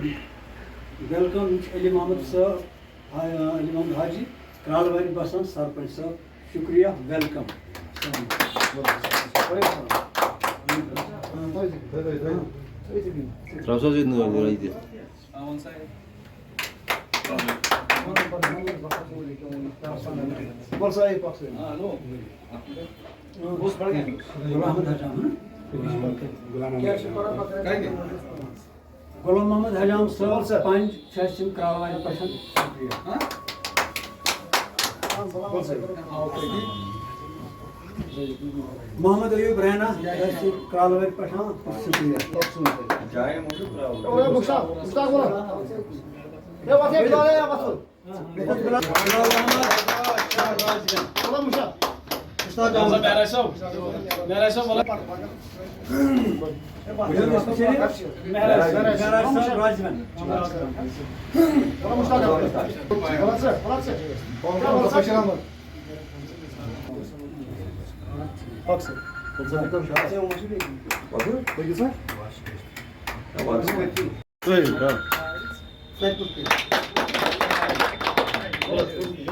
Welcome Ali Mohammad साहब, अली मोहम्मद हाजी, करालवारी बसन सरपंच साहब, शुक्रिया, वेलकम। गुलाम मोहम्मद हजाम साहब पंच छम करालवारी पसंद, मोहम्मद अयूब रैना करालवारी पठान, शुक्रिया।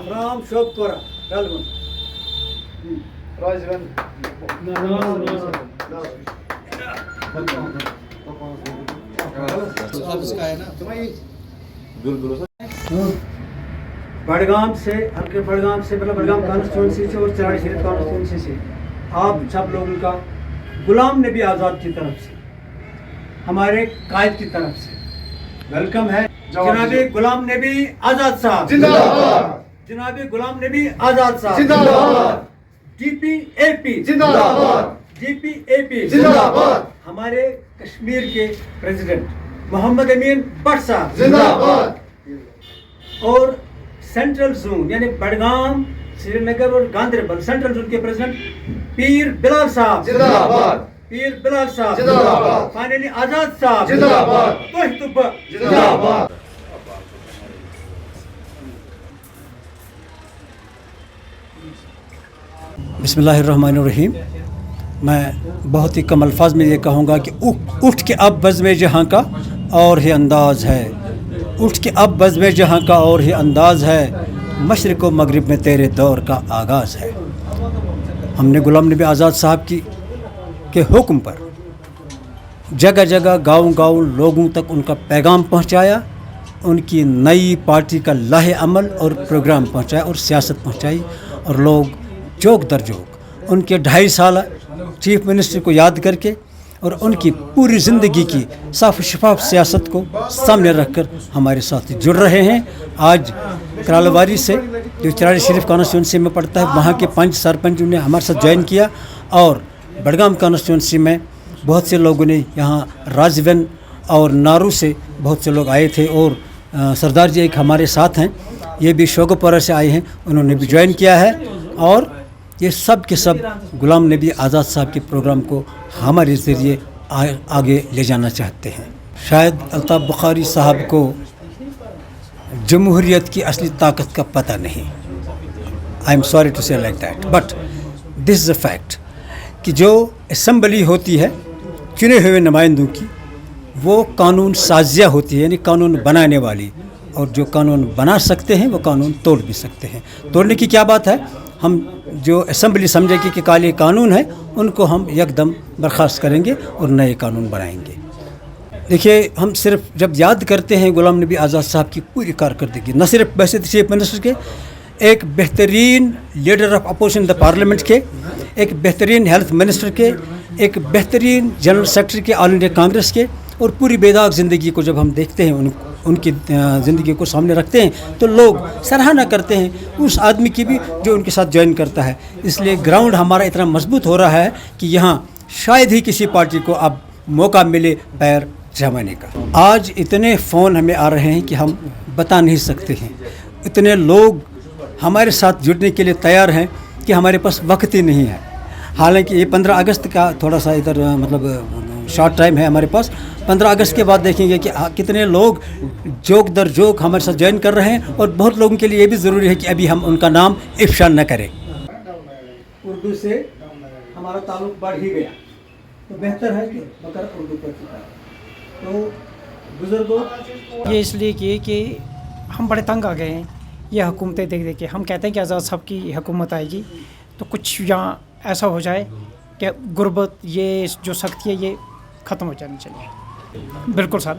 राम शोक कोरा गलगुन बड़गाम से हल्के बड़गाम से मतलब बड़गाम कॉन्स्टिट्यूंसी से और चराई शरीफ कॉन्स्टिट्यूंसी से आप सब लोगों का गुलाम नबी आज़ाद की तरफ से, हमारे कायद की तरफ से वेलकम है। जनाबे गुलाम नबी आज़ाद साहब जिंदाबाद, जनाबे गुलाम नबी आज़ाद साहब जिंदाबाद, GPAP जिंदाबाद, GPAP जिंदाबाद, हमारे कश्मीर के प्रेसिडेंट मोहम्मद अमीन भट्ट साहब जिंदाबाद, और सेंट्रल जोन यानी बड़गाम, श्रीनगर और गांधरबल सेंट्रल जोन के प्रेसिडेंट पीर बिलाल साहब जिंदाबाद, पीर बिलाल साहब जिंदाबाद, फाइनली आज़ाद साहब जिंदाबाद, तोहितुब जिंदाबाद। बिस्मिल्लाहिर्रहमानिर्रहीम। मैं बहुत ही कम अल्फाज में ये कहूँगा कि उठ के अब बज़्म जहाँ का और ही अंदाज़ है, उठ के अब बज़्म जहाँ का और ही अंदाज़ है, मशरिक़ व मगरिब में तेरे दौर का आगाज़ है। हमने गुलाम नबी आज़ाद साहब के हुक्म पर जगह जगह गाँव-गाँव लोगों तक उनका पैगाम पहुँचाया, उनकी नई पार्टी का लाहे अमल और प्रोग्राम पहुँचाया और सियासत पहुँचाई, और लोग जोक दर जोक उनके 2.5 साल चीफ मिनिस्टर को याद करके और उनकी पूरी ज़िंदगी की साफ शफाफ सियासत को सामने रखकर हमारे साथ जुड़ रहे हैं। आज करालवारी से जो चराई शरीफ कॉन्स्टिट्यूंसी में पड़ता है, वहाँ के 5 सरपंच ने हमारे साथ ज्वाइन किया, और बड़गाम कॉन्स्टिट्यूंसी में बहुत से लोगों ने यहाँ राजवन और नारू से बहुत से लोग आए थे, और सरदार जी एक हमारे साथ हैं, ये भी शोगपुरा से आए हैं, उन्होंने भी ज्वाइन किया है, और ये सब के सब गुलाम नबी आज़ाद साहब के प्रोग्राम को हमारे ज़रिए आगे ले जाना चाहते हैं। शायद अल्ताफ़ बुखारी साहब को जमहूरियत की असली ताकत का पता नहीं, आई एम सॉरी टू से like that, but this is a fact कि जो असम्बली होती है चुने हुए नुमाइंदों की, वो कानून साजिया होती है, यानी कानून बनाने वाली, और जो कानून बना सकते हैं वो कानून तोड़ भी सकते हैं। तोड़ने की क्या बात है, हम जो असम्बली समझेगी कि काले कानून है, उनको हम एकदम बर्खास्त करेंगे और नए कानून बनाएंगे। देखिए, हम सिर्फ जब याद करते हैं गुलाम नबी आज़ाद साहब की पूरी कारकर्दगी, न सिर्फ वैसे चीफ मिनिस्टर के, एक बेहतरीन leader of opposition the parliament के, एक बेहतरीन हेल्थ मिनिस्टर के, एक बेहतरीन जनरल सेक्रेटरी के ऑल इंडिया कांग्रेस के, और पूरी बेदाग ज़िंदगी को जब हम देखते हैं, उनकी ज़िंदगी को सामने रखते हैं, तो लोग सराहना करते हैं उस आदमी की भी जो उनके साथ ज्वाइन करता है। इसलिए ग्राउंड हमारा इतना मजबूत हो रहा है कि यहाँ शायद ही किसी पार्टी को अब मौका मिले पैर जमाने का। आज इतने फ़ोन हमें आ रहे हैं कि हम बता नहीं सकते हैं, इतने लोग हमारे साथ जुड़ने के लिए तैयार हैं कि हमारे पास वक्त ही नहीं है। हालांकि ये 15 अगस्त का थोड़ा सा इधर मतलब शॉर्ट टाइम है हमारे पास। 15 अगस्त के बाद देखेंगे कि कितने लोग जोक दर जोक हमारे साथ ज्वाइन कर रहे हैं, और बहुत लोगों के लिए ये भी ज़रूरी है कि अभी हम उनका नाम इफ्शा न करें। उर्दू से हमारा ताल्लुक़ बढ़ ही गया, तो बेहतर है कि बकर उर्दू पर चुका है। तो बुजुर्गों, ये इसलिए कि हम बड़े तंग आ गए हैं ये हुकूमतें देख देख के। हम कहते हैं कि आज़ाद साहब की हुकूमत आएगी तो कुछ यहाँ ऐसा हो जाए कि गुर्बत ये जो सख्ती है ये ख़त्म हो जानी चाहिए। बिल्कुल सर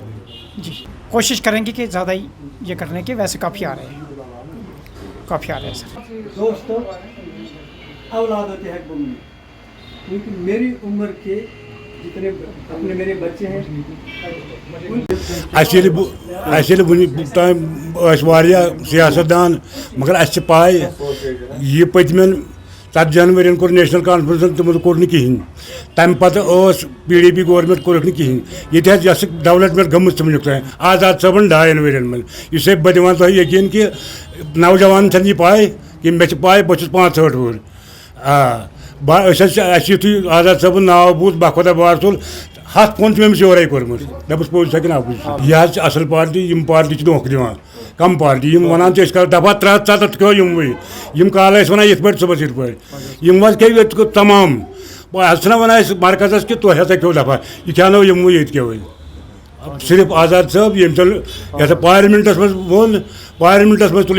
जी, कोशिश करेंगे कि ज़्यादा ही ये करने के, वैसे काफ़ी आ रहे हैं, काफ़ी आ रहे हैं सर। दोस्तों, औलादों के हक में, क्योंकि मेरी उम्र के जितने अपने मेरे बच्चे हैं सियासतदान मगर अस पाए ये पतमन 7 जनवरी कोर नेशनल कॉन्फ्रेंस तमो कोर कहें तम पत PDP गवर्नमेंट कोर कहें ये डेवलपमेंट गम तमन तान आज़ाद साहबन 2 वन मन इस बह दिवान तुम यकीन कि नौजवान ये पाए कि मे पाए बहुत 65 वोर यु आज़ाद साहब नाव बूत बखुदा बार तुल 100 फोन अमिस योरे कोर्मुत दपस पोज सकें अपोजिशन यह असल पार्टी पार्टी धोख दिवान कम पार्टी वन दफा 3 क्यों यम कल वन ये सुबह ये तमाम ना वन मरकज़ कि तुम हसा क्यों दफा यह क्या नो यमो ये क्यों सिर्फ आज़ाद साहब ये पार्लियामेंटस मज वो पार्लियामेंटस मज तुल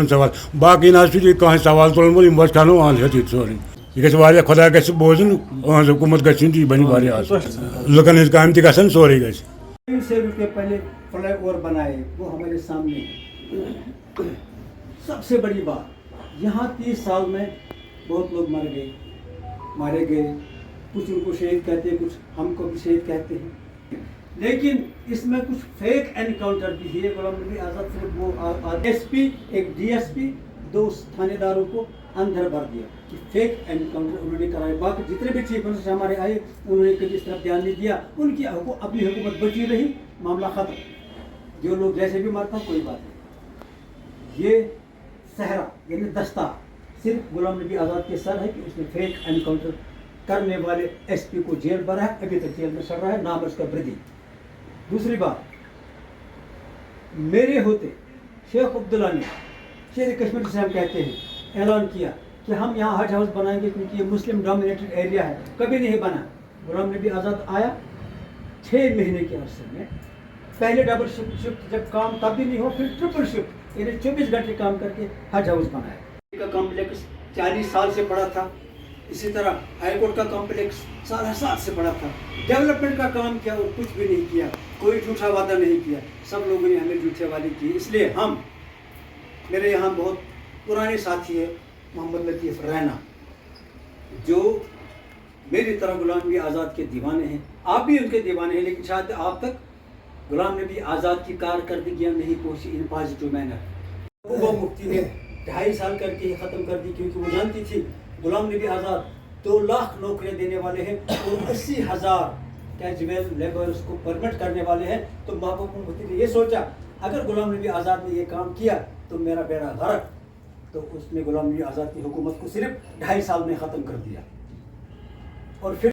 सवाल बाकी ना कह सवाल तुलन वो यम खानो अन ये सोरे यह गया खुदा ग बोजन हुकूमत गई बन लुकन हज काम तन सोरे ग से पहले फ्लाई ओवर बनाए वो हमारे सामने। सबसे बड़ी बात, यहाँ 30 साल में बहुत लोग मारे गए, कुछ उनको शहीद कहते हैं, कुछ हमको भी शहीद कहते हैं, लेकिन इसमें कुछ फेक एनकाउंटर भी है। गुलाम नबी आज़ाद सिर्फ वो SP, एक DSP, 2 थानेदारों को अंदर भर दिया कि फेक एनकाउंटर उन्होंने कराया। बाकी जितने भी चीफ मिनिस्टर हमारे आए उन्होंने कभी इस तरफ ध्यान नहीं दिया, उनकी अपनी हुकूमत बची रही, मामला खत्म। जो लोग जैसे भी मरता कोई बात नहीं। ये सहरा यानी दस्ता सिर्फ गुलाम नबी आज़ाद के सर है कि उसने फेक एनकाउंटर करने वाले SP को जेल भरा है, अभी तक जेल में सड़ रहा है, नाम है उसका बृद्धि। दूसरी बात, मेरे होते शेख अब्दुल्ला ने शेर कश्मीर से हम कहते हैं ऐलान किया कि हम यहाँ हज हाउस बनाएंगे क्योंकि ये मुस्लिम डोमिनेटेड एरिया है, कभी नहीं बना। गुलाम नबी आज़ाद आया 6 महीने के अरसे में, पहले डबल शिफ्ट जब काम तब भी नहीं हो, फिर ट्रिपल शिफ्ट यानी 24 घंटे काम करके हज हाउस बनाया। का कॉम्प्लेक्स 40 साल से पड़ा था, इसी तरह हाईकोर्ट का कॉम्प्लेक्स 7 से पड़ा था। डेवलपमेंट का काम किया और कुछ भी नहीं किया, कोई झूठा वादा नहीं किया, सब लोगों ने हमें झूठे वादे किए। इसलिए हम, मेरे यहाँ बहुत पुराने साथी है मोहम्मद लतीफ़ रैना, जो मेरी तरह गुलाम नबी आज़ाद के दीवाने हैं, आप भी उनके दीवाने हैं, लेकिन शायद आप तक गुलाम नबी आज़ाद की कारकर्दगी नहीं पहुँची इन पॉजिटिव मैनर। वो मुफ्ती ने 2.5 साल करके ही ख़त्म कर दी, क्योंकि वो जानती थी गुलाम नबी आज़ाद 2 लाख नौकरियाँ देने वाले हैं और 80,000 कैजुअल लेबर्स को परमिट करने वाले हैं। तो महबूब मुफ्ती ने ये सोचा अगर गुलाम नबी आज़ाद ने ये काम किया तो मेरा बेड़ा गर्क। तो उसने गुलाम नबी आज़ाद की हुकूमत को सिर्फ 2.5 साल में ख़त्म कर दिया। और फिर